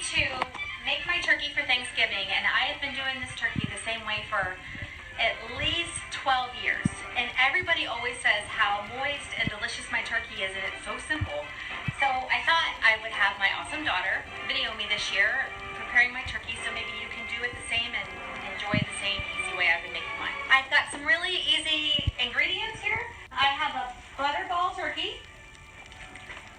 to make my turkey for Thanksgiving, and I have been doing this turkey the same way for at least 12 years. And everybody always says how moist and delicious my turkey is, and it's so simple. So I thought I would have my awesome daughter video me this year preparing my turkey, so maybe you can do it the same and enjoy the same easy way I've been making mine. I've got some really easy ingredients here. I have a butterball turkey.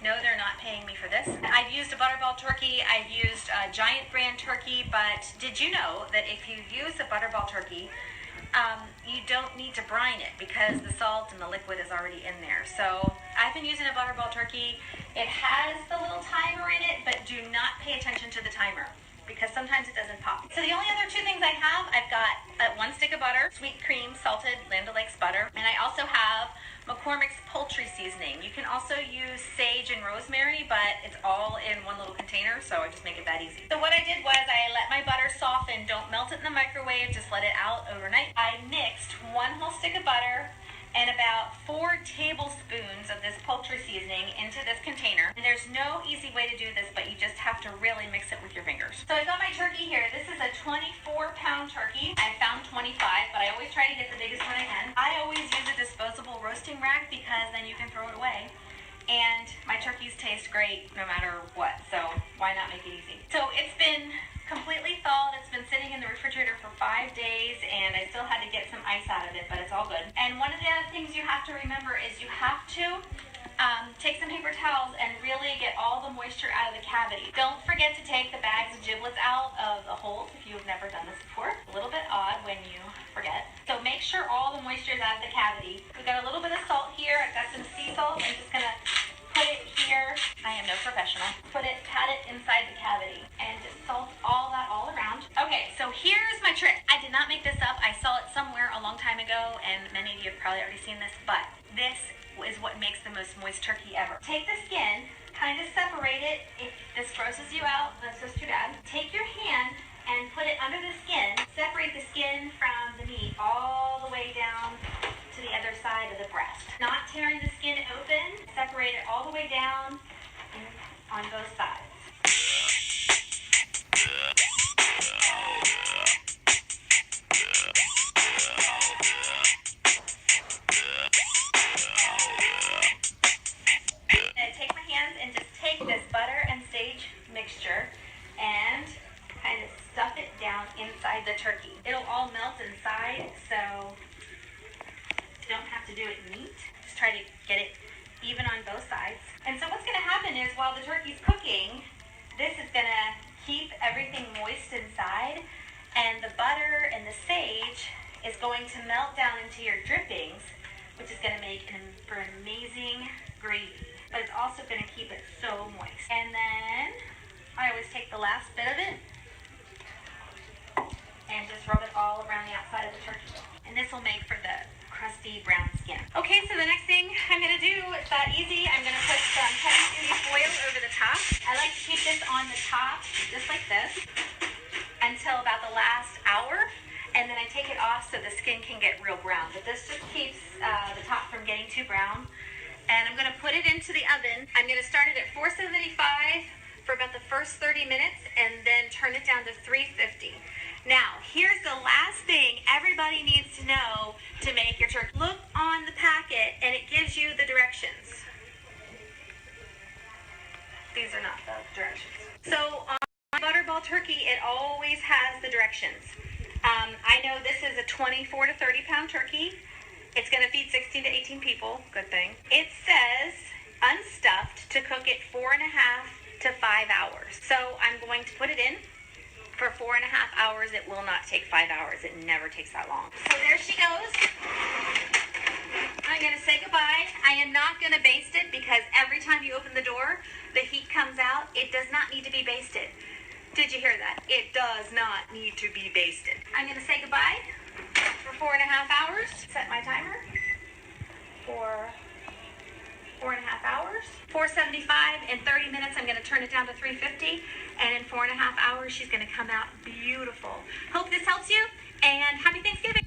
No, they're not paying me for this. I've used a butterball turkey. I've used a Giant brand turkey, but did you know that if you use a butterball turkey, you don't need to brine it because the salt and the liquid is already in there. So I've been using a butterball turkey. It has the little timer in it, but do not pay attention to the timer because sometimes it doesn't pop. So the only other two things I have, I've got one stick of butter, sweet cream, salted Land O'Lakes butter, and I also have McCormick's poultry seasoning. You can also use sage and rosemary, but it's all in one little container, so I just make it that easy. So what I did was I let my butter soften. Don't melt it in the microwave, just let it out overnight. I mixed one whole stick of butter and about 4 tablespoons of this poultry seasoning into this container. And there's no easy way to do this, but you just have to really mix it with your fingers. So I got my turkey here. This is a 24-pound turkey. I found 25, but I always try to get the biggest one I can. I always use a disposable roasting rack because then you can throw it away. And my turkeys taste great no matter what, so why not make it easy? So it's been completely thawed. It's been sitting in the refrigerator for 5 days, and I still had to get some ice out of it, but it's all good. And one of the other things you have to remember is you have to take some paper towels and really get all the moisture out of the cavity. Don't forget to take the bags of giblets out of the holes if you've never done this before. A little bit odd when you forget. So make sure all the moisture is out of the cavity. We've got a little bit of salt here. I've got some sea salt. I'm just gonna put it here. I am no professional. Pat it inside the cavity and just salt all that all around. Okay, so here's my trick. I did not make this up. I saw it somewhere a long time ago, and many of you have probably already seen this, but this is what makes the most moist turkey ever. Take the skin, kind of separate it. If this grosses you out, that's just too bad. Take your hand and put it under the skin. Separate the skin from the meat all the way down to the other side of the breast. Not tearing the skin open. Separate it all the way down on both sides. Take my hands and just take this butter and sage mixture and kind of stuff it down inside the turkey. It'll all melt inside, so you don't have to do it neat. Just try to get it even on both sides. And so what's going to happen is while the turkey's cooking, this is going to keep everything moist inside, and the butter and the sage is going to melt down into your drippings, which is going to make for an amazing gravy. But it's also going to keep it so moist. And then I always take the last bit of it and just rub it all around the outside of the turkey. And this will make for the crusty brown skin. Okay, so the next thing I'm going to do, it's that easy. I'm going to put some heavy duty foil over the top. I like to keep this on the top just like this until about the last hour, and then I take it off so the skin can get real brown. But this just keeps the top from getting too brown. And I'm going to put it into the oven. I'm going to start it at 475 for about the first 30 minutes and then turn it down to 350. Now, here's the last thing everybody needs to know to make your turkey. Look on the packet and it gives you the directions. These are not the directions. So on butterball turkey, it always has the directions. I know this is a 24 to 30 pound turkey. It's going to feed 16 to 18 people. Good thing. It says unstuffed to cook it 4.5 to 5 hours. So I'm going to put it in for 4.5 hours. It will not take 5 hours. It never takes that long. So there she goes. I'm going to say goodbye. I am not going to baste it because every time you open the door, the heat comes out. It does not need to be basted. Did you hear that? It does not need to be basted. I'm going to say goodbye for 4.5 hours. Set my timer for 4.5 hours. 475 in 30 minutes. I'm going to turn it down to 350, and in 4.5 hours she's going to come out beautiful. Hope this helps you, and happy Thanksgiving.